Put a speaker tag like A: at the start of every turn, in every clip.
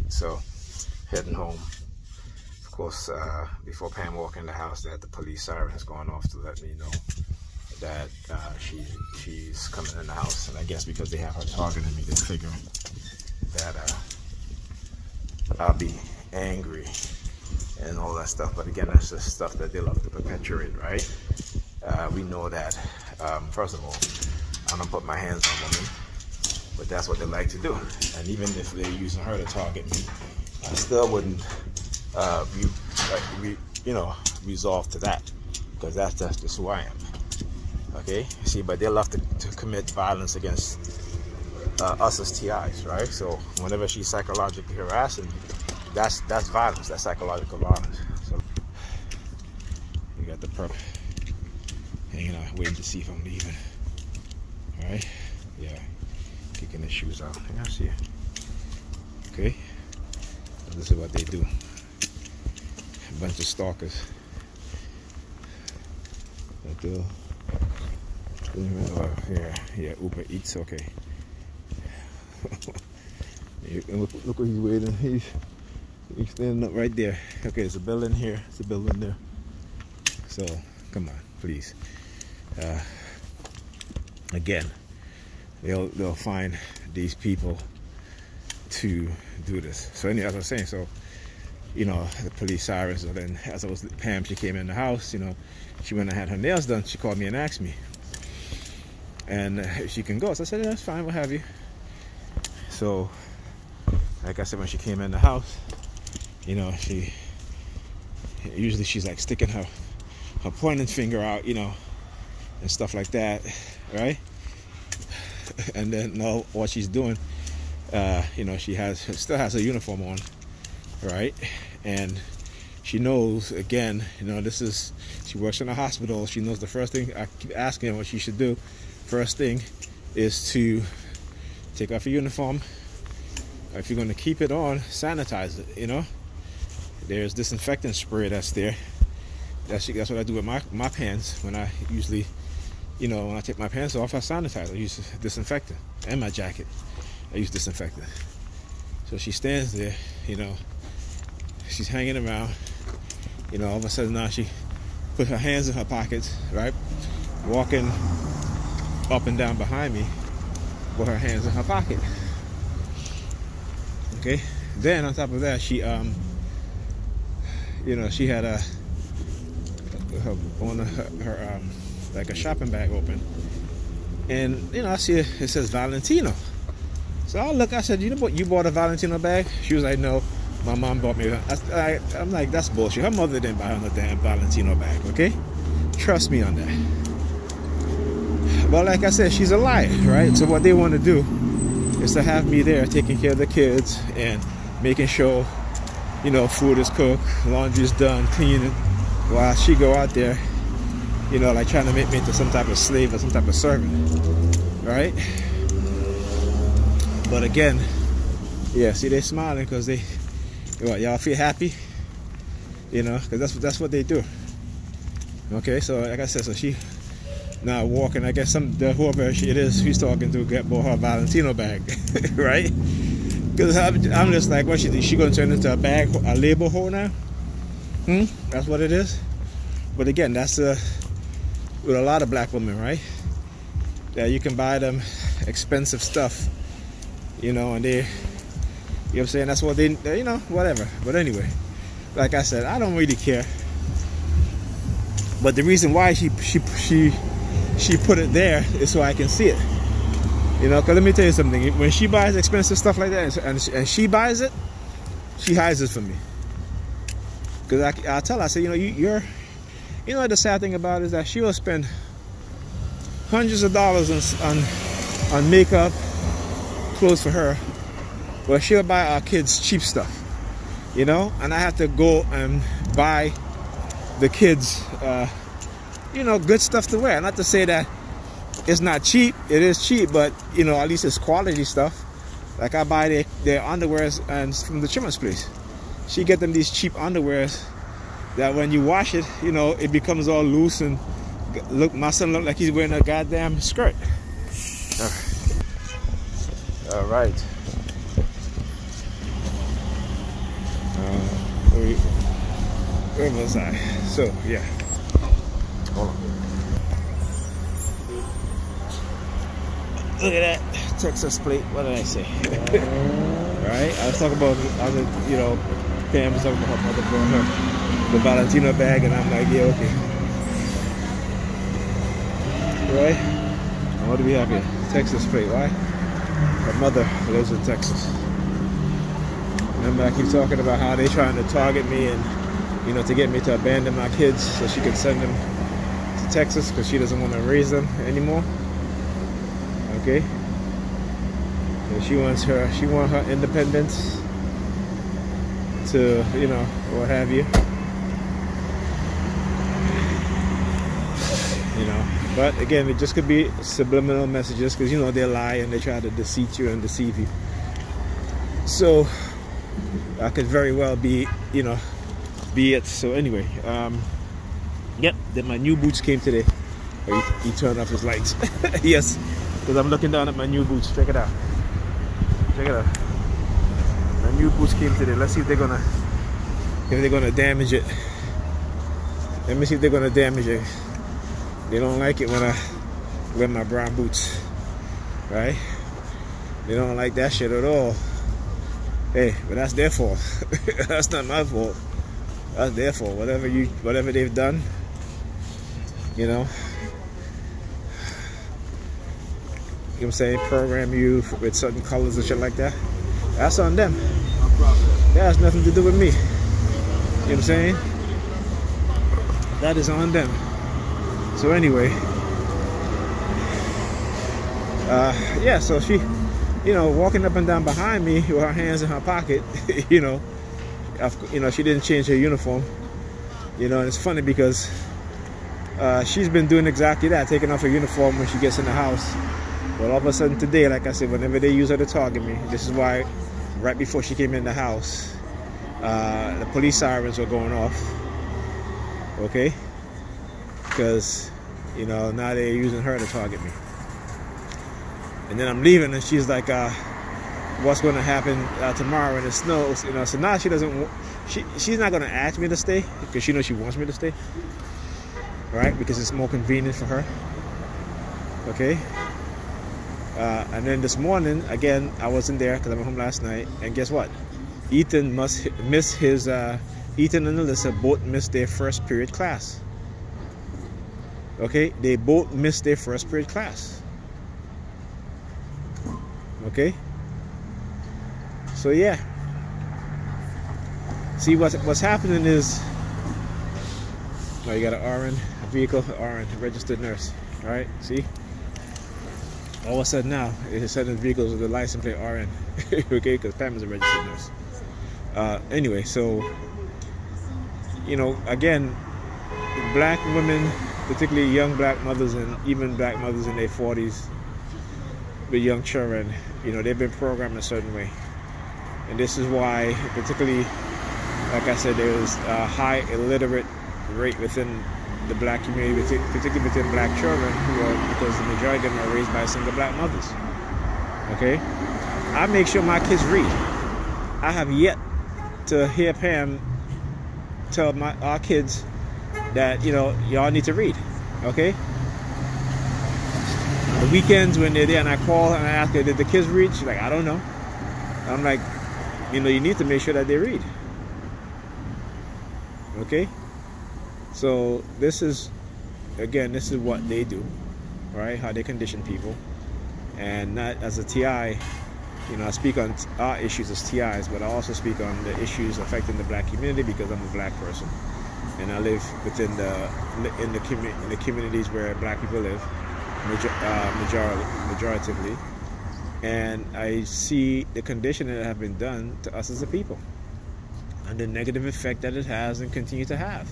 A: So heading home. Of course, before Pam walked in the house, they had the police sirens going off to let me know that she's coming in the house. And I guess because they have her targeting me, they figure that I'll be angry and all that stuff. But again, that's just stuff that they love to perpetuate, right? We know that, first of all, I don't put my hands on women, but that's what they like to do. And even if they're using her to target me, I still wouldn't, resolve to that, because that's just who I am. Okay, see, but they love to commit violence against us as TIs, right? So whenever she's psychologically harassing me, that's violence, that's psychological violence. So you got the perp hanging out, waiting to see if I'm leaving. All right, yeah, kicking his shoes out. I see it. Okay, so this is what they do. A bunch of stalkers. Yeah, Uber Eats, okay. Look what he's waiting. He's standing up right there. Okay, there's a building here. There's a building there. So, come on, please. Again, they'll find these people to do this. So anyway, as I was saying, so the police sirens. So then, as Pam, she came in the house. She went and had her nails done. She called me and asked me, and if she can go. So I said, yeah, that's fine. We'll have you. So, like I said, when she came in the house, she's like sticking her pointing finger out, and stuff like that, right? And then what she's doing, she still has a uniform on, right? And she knows, again, she works in a hospital. She knows the first thing, I keep asking her what she should do. First thing is to take off your uniform. If you're going to keep it on, sanitize it, There's disinfectant spray that's there. That's what I do with my pants. When I usually, when I take my pants off, I sanitize. I use disinfectant. And my jacket, I use disinfectant. So she stands there, she's hanging around. All of a sudden now she put her hands in her pockets, right? Walking up and down behind me with her hands in her pocket. Okay. Then on top of that, she she had her like a shopping bag open, and I see it says Valentino. So I look, I said, you bought a Valentino bag? She was like, no, my mom bought me. I'm like, that's bullshit. Her mother didn't buy her no damn Valentino bag, okay? Trust me on that. But like I said, she's a liar, right? So what they want to do is to have me there taking care of the kids and making sure, food is cooked, laundry is done, cleaning, while she go out there, like trying to make me into some type of slave or some type of servant, right? But again, yeah, see, they're smiling because y'all feel happy, because that's what they do. Okay, so like I said, so she now walking, I guess whoever it is she's talking to bought her Valentino bag, right? Because I'm just like, what she gonna turn into a label hole now? That's what it is. But again, that's with a lot of black women, right? That you can buy them expensive stuff, and they, what I'm saying, that's what they whatever. But anyway, like I said, I don't really care. But the reason why she put it there is so I can see it. Because let me tell you something. When she buys expensive stuff like that, and she buys it, she hides it from me. Because I tell her, I say, the sad thing about it is that she will spend hundreds of dollars on makeup, clothes for her, but she'll buy our kids cheap stuff, and I have to go and buy the kids, good stuff to wear. Not to say that it's not cheap, it is cheap, but at least it's quality stuff. Like I buy their underwears and from the trimmer's place. She get them these cheap underwears that when you wash it, it becomes all loose and my son look like he's wearing a goddamn skirt. All right. Where was I? So yeah. Hold on. Look at that Texas plate. What did I say? Right? I was talking about Pam was talking about her mother brought her the Valentino bag, and I'm like, yeah, okay. Right? And what do we have here? Texas plate. Why? Her mother lives in Texas. Remember, I keep talking about how they trying to target me and to get me to abandon my kids so she can send them to Texas because she doesn't want to raise them anymore. Okay. So she wants her independence to what have you. But again, it just could be subliminal messages because they lie and they try to deceive you and deceive you. So I could very well be it. So anyway, yep, then my new boots came today. He turned off his lights. Yes, because I'm looking down at my new boots. Check it out. Check it out. My new boots came today. Let's see if they're gonna damage it. Let me see if they're gonna damage it. They don't like it when I wear my brown boots, right? They don't like that shit at all. Hey, but that's their fault. That's not my fault. That's their fault. Whatever they've done, you know what I'm saying, program you with certain colors and shit like that. That's on them. That has nothing to do with me. You know what I'm saying? That is on them. So anyway, yeah, so she, walking up and down behind me with her hands in her pocket, she didn't change her uniform, and it's funny because she's been doing exactly that, taking off her uniform when she gets in the house. But all of a sudden today, like I said, whenever they use her to target me, this is why right before she came in the house, the police sirens were going off, okay? Because, now they're using her to target me. And then I'm leaving and she's like, what's going to happen tomorrow when it snows? So now she doesn't, she's not going to ask me to stay because she knows she wants me to stay. Right? Because it's more convenient for her. Okay? And then this morning, again, I wasn't there because I went home last night. And guess what? Ethan must miss his, Ethan and Alyssa both missed their first period class. Okay, they both missed their first period class. Okay, so yeah. See what's happening is, you got an RN vehicle, RN registered nurse. All right, see. All of a sudden now, it's sending vehicles with the license plate RN. Okay, because Pam is a registered nurse. Anyway, so again, black women, particularly young black mothers and even black mothers in their 40s with young children, they've been programmed a certain way. And this is why, particularly, like I said, there's a high illiterate rate within the black community, particularly within black children, because the majority of them are raised by single black mothers. Okay? I make sure my kids read. I have yet to hear Pam tell our kids that y'all need to read. Okay, the weekends when they're there and I call and I ask her, did the kids read? She's like, I don't know. I'm like, you need to make sure that they read. Okay, so this is what they do, right? How they condition people. And not as a TI, I speak on our issues as TIs, but I also speak on the issues affecting the black community because I'm a black person. And I live within in the communities where black people live, majoritively, and I see the conditioning that have been done to us as a people, and the negative effect that it has and continue to have.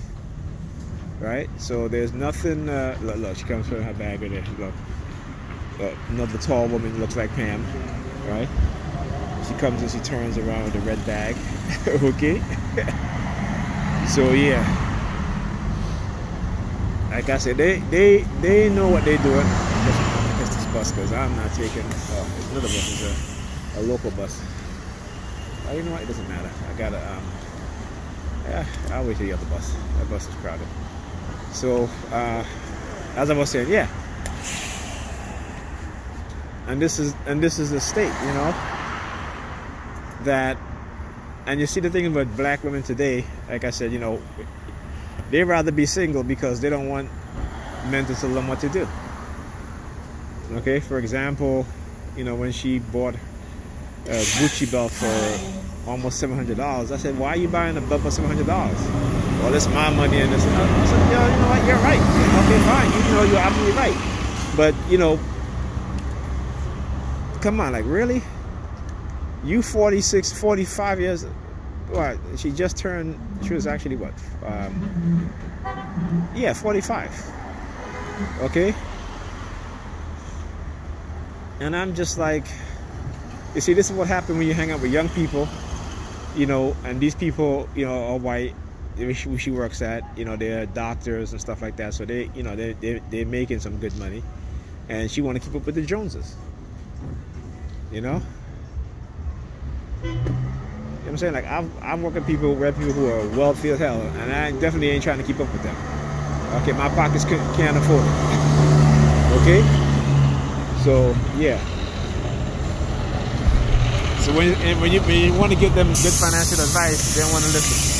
A: Right? So there's nothing. Look, she comes from her bag right there. Look, another tall woman looks like Pam. Right? She comes and she turns around with a red bag. Okay. So yeah. Like I said, they know what they're doing. Just this bus, because I'm not taking. Another bus is a local bus. You know what? It doesn't matter. I got a Yeah, I'll wait till you get the bus. That bus is crowded. So, as I was saying, yeah. And this is the state, you know, that, and you see the thing about black women today, like I said, you know, they'd rather be single because they don't want men to tell them what to do. Okay, for example, you know, when she bought a Gucci belt for almost $700, I said, why are you buying a belt for $700? Well, it's my money and this. I said, yo, you know what, you're right. Okay, fine, you know, you're absolutely right. But, you know, come on, like, really? You 46, 45 years, what? She just turned, she was actually what? Yeah, 45. Okay? And I'm just like, you see, this is what happened when you hang out with young people, you know, and these people, you know, are white, who she works at, you know, they're doctors and stuff like that, so they, you know, they're making some good money, and she want to keep up with the Joneses. You know? You know what I'm saying? Like, I'm working with people who are wealthy as hell, and I definitely ain't trying to keep up with them. Okay, my pockets can't afford it. Okay? So, yeah. So when you want to give them good financial advice, they don't want to listen.